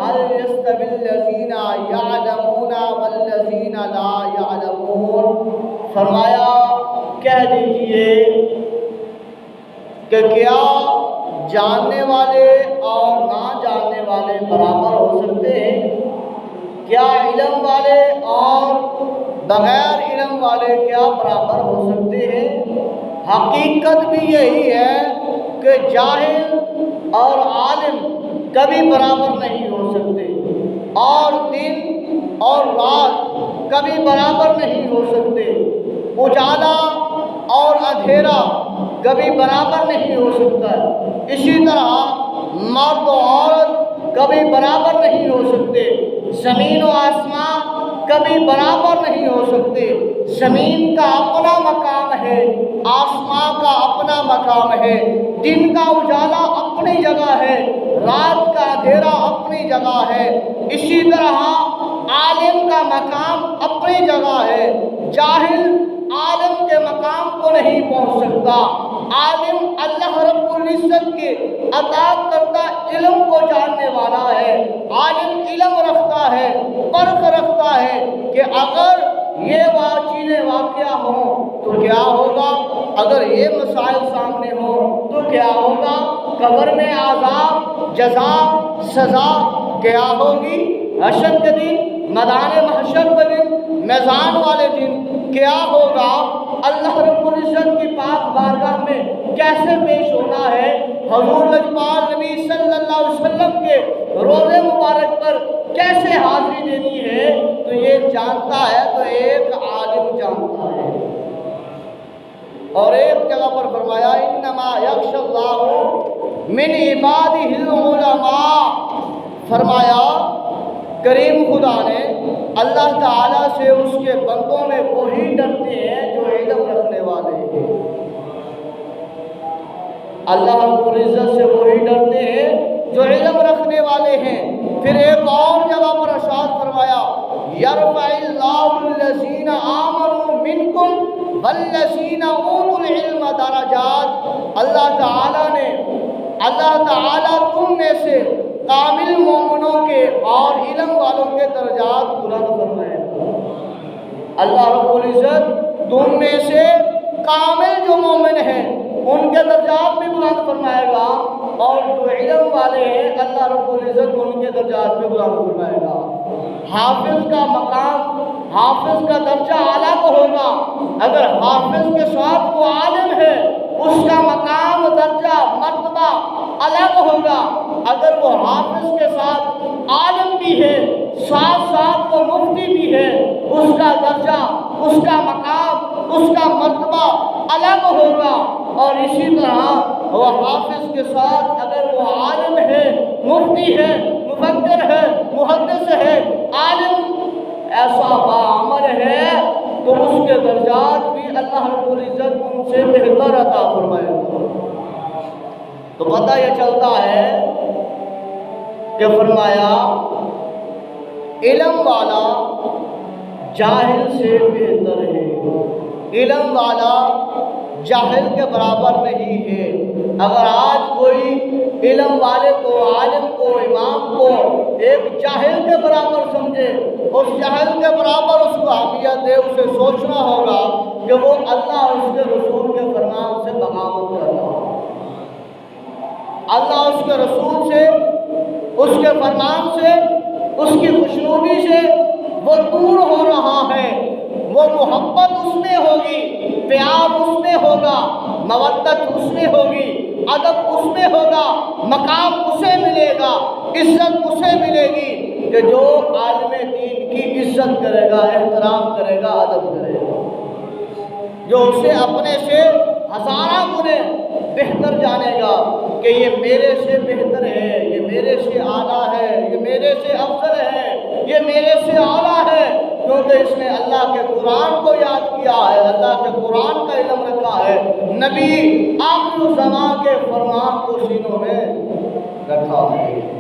هل يستوي الذين يعلمون والذين لا يعلمون، فرمایا کہہ دیجئے کہ کیا جاننے والے اور نہ جاننے والے برابر ہو سکتے ہیں؟ کیا علم والے اور بغیر علم والے کیا برابر ہو سکتے ہیں؟ حقیقت بھی یہی ہے کہ جاہل اور عالم کبھی برابر نہیں ہو سکتے، اور دن اور رات کبھی برابر نہیں ہو سکتے، اجالا اور اندھیرا کبھی برابر نہیں ہو سکتا، اسی طرح مرد و عورت کبھی برابر نہیں ہو سکتے، زمین و آسمان کبھی برابر نہیں ہو سکتے۔ زمین کا اپنا مقام ہے، آسمان کا اپنا مقام ہے، دن کا اجالا اپنی جگہ ہے، رات کا اندھیرا اپنی جگہ ہے، اسی طرح عالم کا مقام اپنی جگہ ہے۔ جاہل عالم کے مقام کو نہیں پہنچ سکتا، عالم اللہ رب العزت کے عطا کردہ علم کو جاننے والا ہے، عالم علم رکھتا ہے، پرکھ رکھتا ہے کہ اگر یہ چیزیں واقعہ ہوں تو کیا ہوگا، اگر یہ مسائل سامنے ہوں تو کیا ہوگا، قبر میں عذاب، جزا، سزا کیا ہوگی، حشر کے دن، میدان محشر کے دن، میزان والے دن کیا ہوگا، اللہ رب العزت کی پاک بارگاہ میں کیسے پیش ہونا ہے، حضور لجپال نبی صلی اللہ علیہ وسلم کے روضے مبارک پر کیسے حاضری دینی ہے، تو یہ جانتا ہے تو ایک عالم جانتا ہے۔ اور ایک جگہ پر فرمایا انما یخشی اللہ من عبادہ العلماء، فرمایا کریم خدا نے اللہ تعالیٰ سے اس کے بندوں میں وہی ڈرتے ہیں جو علم رکھنے والے ہیں، اللہ رب العزت سے وہی ڈرتے ہیں جو علم رکھنے والے ہیں۔ پھر ایک اور جگہ پر ارشاد فرمایا یرفع اللہ الذین آمنوا منکم والذین اوتوا العلم درجات، اللہ تعالیٰ تم میں سے کامل مومنوں کے اور علم والوں کے درجات بلند فرمائے گا۔ اللہ رب العزت تم میں سے کامل جو مومن ہیں ان کے درجات بھی بلند فرمائے گا، اور جو علم والے ہیں اللہ رب العزت ان کے درجات بھی بلند فرمائے گا۔ حافظ کا مقام، حافظ کا درجہ الگ ہوگا، اگر حافظ کے ساتھ وہ عالم ہے اس کا مقام، درجہ، مرتبہ الگ ہوگا، اگر وہ حافظ کے ساتھ عالم بھی ہے، ساتھ ساتھ وہ مفتی بھی ہے، اس کا درجہ، اس کا مقام، اس کا مرتبہ الگ ہوگا۔ اور اسی طرح وہ حافظ کے ساتھ اگر وہ عالم ہے، مفتی ہے، مفکر ہے، محدث ہے، عالم ایسا باعمل ہے تو اس کے درجات بھی اللہ رب العزت ان سے بہتر عطا فرمائے گا۔ تو پتہ یہ چلتا ہے کہ فرمایا علم والا جاہل سے بہتر ہے، علم والا جاہل کے برابر نہیں ہے۔ اگر آج کوئی علم والے کو، عالم کو، امام کو ایک جاہل کے برابر سمجھے، اس جاہل کے برابر اس کو اہمیت دے، اسے سوچنا ہوگا کہ وہ اللہ اور اس کے رسول کے فرمان سے بغاوت کر رہا ہے، اللہ اس کے رسول سے، اس کے فرمان سے، اس کی خوشنودی سے وہ دور ہو رہا ہے۔ وہ محبت اس میں ہوگی، پیار اس میں ہوگا، مودت اس میں ہوگی، ادب اس میں ہوگا، مقام اسے ملے گا، عزت اسے ملے گی کہ جو عالم دین کی عزت کرے گا، احترام کرے گا، ادب کرے گا، جو اسے اپنے سے ہزارہ گنے بہتر جانے گا کہ یہ میرے سے بہتر ہے، یہ میرے سے اعلیٰ ہے، یہ میرے سے افضل ہے، یہ میرے سے اعلیٰ ہے، کیونکہ اس نے اللہ کے قرآن کو یاد کیا ہے، اللہ کے قرآن کا علم رکھا ہے، نبی آخر الزمان کے فرمان کو سینوں میں رکھا ہے۔